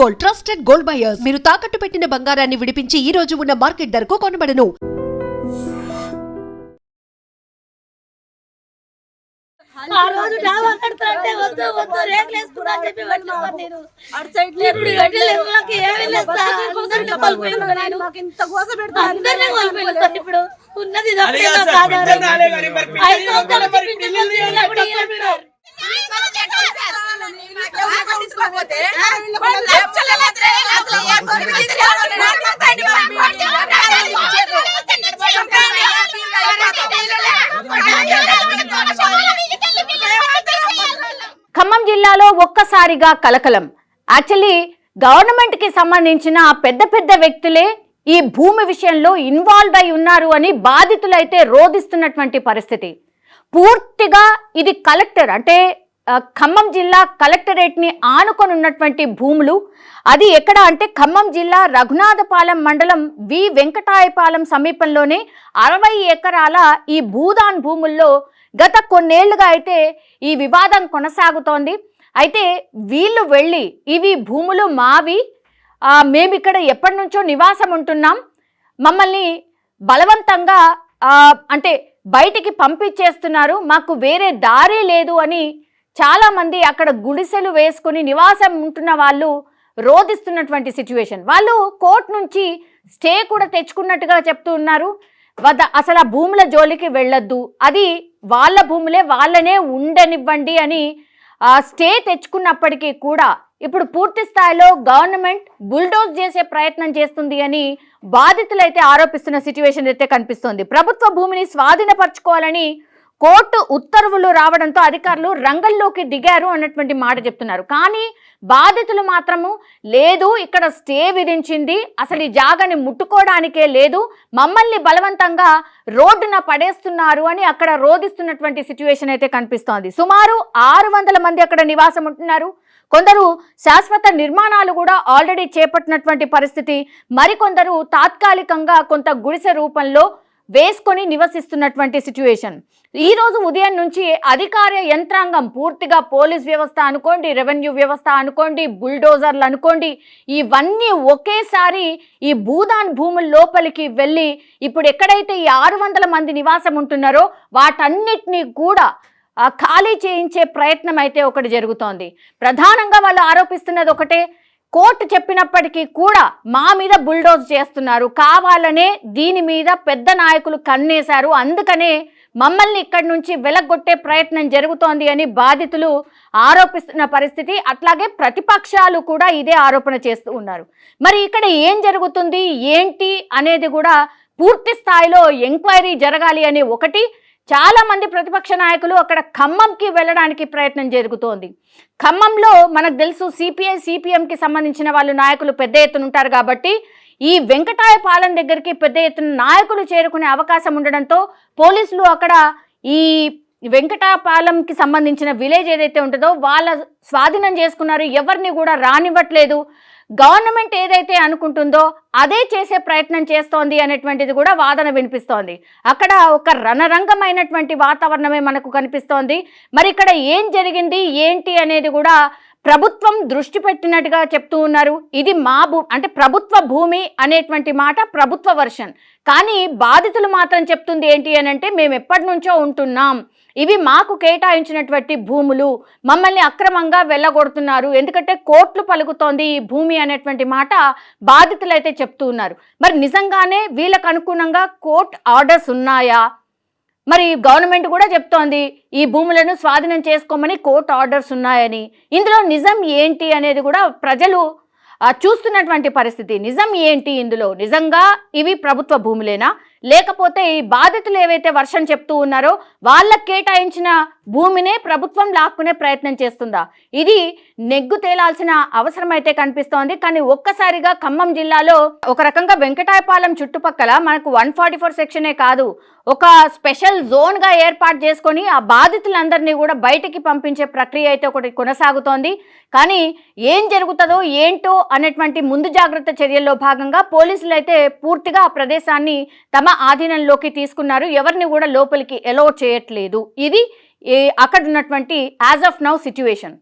Gold, trusted gold buyers. మీరు తాకట్టు పెట్టిన బంగారాన్ని విడిపించి ఈ రోజు ఉన్న మార్కెట్ ధరకు కొనబడను. ఆ రోజు డాబా కడతారంటే వద్దు వద్దు రేకులు వేసుకున్నా అని చెప్పి వెళ్ళిపోయాను నేను. అటు సైడ్ ఇప్పుడు నాకు ఏమీ లేదు సార్. అందరినీ కోల్పోయాను నేను. మాకు ఇంత గోస పెడతా అందరినీ కోల్పోయాను సార్. ఇప్పుడు ఉన్నది ఇది ఒకటే నాకు ఆధారం. 5 సంవత్సరాలు చెప్పి పిల్లలు చేయలేప్పుడు ఈయన ఖమ్మం జిల్లాలో ఒక్కసారిగా కలకలం. యాక్చువల్లీ గవర్నమెంట్ కి సంబంధించిన పెద్ద పెద్ద వ్యక్తులే ఈ భూమి విషయంలో ఇన్వాల్వ్ అయి ఉన్నారు అని బాధితులైతే రోధిస్తున్నటువంటి పరిస్థితి. పూర్తిగా ఇది కలెక్టర్ అంటే ఖమ్మం జిల్లా కలెక్టరేట్ ని ఆనుకొని ఉన్నటువంటి భూములు. అది ఎక్కడ అంటే ఖమ్మం జిల్లా రఘునాథపాలెం మండలం వి వెంకటాయపాలెం సమీపంలోనే 60 ఎకరాల ఈ భూదాన్ భూముల్లో గత కొన్నేళ్లుగా అయితే ఈ వివాదం కొనసాగుతోంది. అయితే వీళ్ళు వెళ్ళి ఇవి భూములు మావి, మేము ఇక్కడ ఎప్పటి నుంచో నివాసం ఉంటున్నాం, మమ్మల్ని బలవంతంగా అంటే బయటికి పంపించేస్తున్నారు, మాకు వేరే దారి లేదు అని చాలామంది అక్కడ గుడిసెలు వేసుకొని నివాసం ఉంటున్న వాళ్ళు రోధిస్తున్నటువంటి సిచ్యువేషన్. వాళ్ళు కోర్టు నుంచి స్టే కూడా తెచ్చుకున్నట్టుగా చెప్తూ ఉన్నారు. అసలు ఆ భూముల జోలికి వెళ్ళొద్దు, అది వాళ్ళ భూములే, వాళ్ళనే ఉండనివ్వండి అని స్టే తెచ్చుకున్నప్పటికీ కూడా ఇప్పుడు పూర్తి స్థాయిలో గవర్నమెంట్ బుల్డోజ్ చేసే ప్రయత్నం చేస్తుంది అని బాధితులైతే ఆరోపిస్తున్న సిచ్యువేషన్ అయితే కనిపిస్తోంది. ప్రభుత్వ భూమిని స్వాధీనపరచుకోవాలని కోర్టు ఉత్తర్వులు రావడంతో అధికారులు రంగంలోకి దిగారు అన్నటువంటి మాట చెప్తున్నారు. కానీ బాధితులు మాత్రము లేదు, ఇక్కడ స్టే విధించింది, అసలు ఈ జాగాని ముట్టుకోవడానికే లేదు, మమ్మల్ని బలవంతంగా రోడ్డున పడేస్తున్నారు అని అక్కడ రోధిస్తున్నటువంటి సిచ్యువేషన్ అయితే కనిపిస్తోంది. సుమారు 600 మంది అక్కడ నివాసం ఉంటున్నారు. కొందరు శాశ్వత నిర్మాణాలు కూడా ఆల్రెడీ చేపట్టినటువంటి పరిస్థితి, మరికొందరు తాత్కాలికంగా కొంత గుడిసె రూపంలో వేసుకొని నివసిస్తున్నటువంటి సిచ్యువేషన్. ఈ రోజు ఉదయం నుంచి అధికార యంత్రాంగం పూర్తిగా పోలీస్ వ్యవస్థ అనుకోండి, రెవెన్యూ వ్యవస్థ అనుకోండి, బుల్డోజర్లు అనుకోండి, ఇవన్నీ ఒకేసారి ఈ భూదాన్ భూముల లోపలికి వెళ్ళి ఇప్పుడు ఎక్కడైతే ఈ 600 మంది నివాసం ఉంటున్నారో వాటన్నిటినీ కూడా ఖాళీ చేయించే ప్రయత్నం అయితే ఒకటి జరుగుతోంది. ప్రధానంగా వాళ్ళు ఆరోపిస్తున్నది ఒకటే, కోర్టు చెప్పినప్పటికీ కూడా మా మీద బుల్డోజ్ చేస్తున్నారు, కావాలనే దీని మీద పెద్ద నాయకులు కన్నేశారు, అందుకనే మమ్మల్ని ఇక్కడి నుంచి వెలగొట్టే ప్రయత్నం జరుగుతోంది అని బాధితులు ఆరోపిస్తున్న పరిస్థితి. అట్లాగే ప్రతిపక్షాలు కూడా ఇదే ఆరోపణ చేస్తూ ఉన్నారు. మరి ఇక్కడ ఏం జరుగుతుంది ఏంటి అనేది కూడా పూర్తి స్థాయిలో ఎంక్వైరీ జరగాలి అని ఒకటి. చాలా మంది ప్రతిపక్ష నాయకులు అక్కడ ఖమ్మంకి వెళ్ళడానికి ప్రయత్నం జరుగుతోంది. ఖమ్మంలో మనకు తెలుసు సిపిఐ సిపిఎంకి సంబంధించిన వాళ్ళు నాయకులు పెద్ద ఎత్తున ఉంటారు కాబట్టి ఈ వెంకటాయపాలెం దగ్గరికి పెద్ద ఎత్తున నాయకులు చేరుకునే అవకాశం ఉండడంతో పోలీసులు అక్కడ ఈ వెంకటాయపాలెంకి సంబంధించిన విలేజ్ ఏదైతే ఉంటుందో వాళ్ళ స్వాధీనం చేసుకున్నారు, ఎవరిని కూడా రానివ్వట్లేదు. గవర్నమెంట్ ఏదైతే అనుకుంటుందో అదే చేసే ప్రయత్నం చేస్తోంది అనేటువంటిది కూడా వాదన వినిపిస్తోంది. అక్కడ ఒక రణరంగమైనటువంటి వాతావరణమే మనకు కనిపిస్తోంది. మరి ఇక్కడ ఏం జరిగింది ఏంటి అనేది కూడా ప్రభుత్వం దృష్టి పెట్టినట్టుగా చెప్తూ ఉన్నారు. ఇది మా అంటే ప్రభుత్వ భూమి అనేటువంటి మాట ప్రభుత్వ వర్షన్, కానీ బాధితులు మాత్రం చెప్తుంది ఏంటి అని అంటే మేము ఎప్పటి నుంచో ఉంటున్నాం, ఇవి మాకు కేటాయించినటువంటి భూములు, మమ్మల్ని అక్రమంగా వెళ్ళగొడుతున్నారు, ఎందుకంటే కోర్టులు పలుకుతోంది ఈ భూమి అనేటువంటి మాట బాధితులు అయితే చెప్తూ ఉన్నారు. మరి నిజంగానే వీళ్ళకు అనుగుణంగా కోర్టు ఆర్డర్స్ ఉన్నాయా? మరి గవర్నమెంట్ కూడా చెప్తోంది ఈ భూములను స్వాధీనం చేసుకోమని కోర్టు ఆర్డర్స్ ఉన్నాయని. ఇందులో నిజం ఏంటి అనేది కూడా ప్రజలు చూస్తున్నటువంటి పరిస్థితి. నిజం ఏంటి ఇందులో? నిజంగా ఇవి ప్రభుత్వ భూములేనా, లేకపోతే ఈ బాధితులు ఏవైతే వర్షం చెప్తూ ఉన్నారో వాళ్ళకి కేటాయించిన భూమినే ప్రభుత్వం లాక్కునే ప్రయత్నం చేస్తుందా? ఇది నెగ్గు తేలాల్సిన అవసరం అయితే కనిపిస్తోంది. కానీ ఒక్కసారిగా ఖమ్మం జిల్లాలో ఒక రకంగా వెంకటాయపాలెం చుట్టుపక్కల మనకు 144 సెక్షనే కాదు, ఒక స్పెషల్ జోన్గా ఏర్పాటు చేసుకొని ఆ బాధితులందరినీ కూడా బయటికి పంపించే ప్రక్రియ అయితే ఒకటి కొనసాగుతోంది. కానీ ఏం జరుగుతుందో ఏంటో అనేటువంటి ముందు జాగ్రత్త చర్యల్లో భాగంగా పోలీసులు అయితే పూర్తిగా ఆ ప్రదేశాన్ని తమ ఆధీనంలోకి తీసుకున్నారు, ఎవరిని కూడా లోపలికి అలౌ చేయట్లేదు. ఇది అక్కడ ఉన్నటువంటి యాజ్ ఆఫ్ నౌ సిచ్యువేషన్.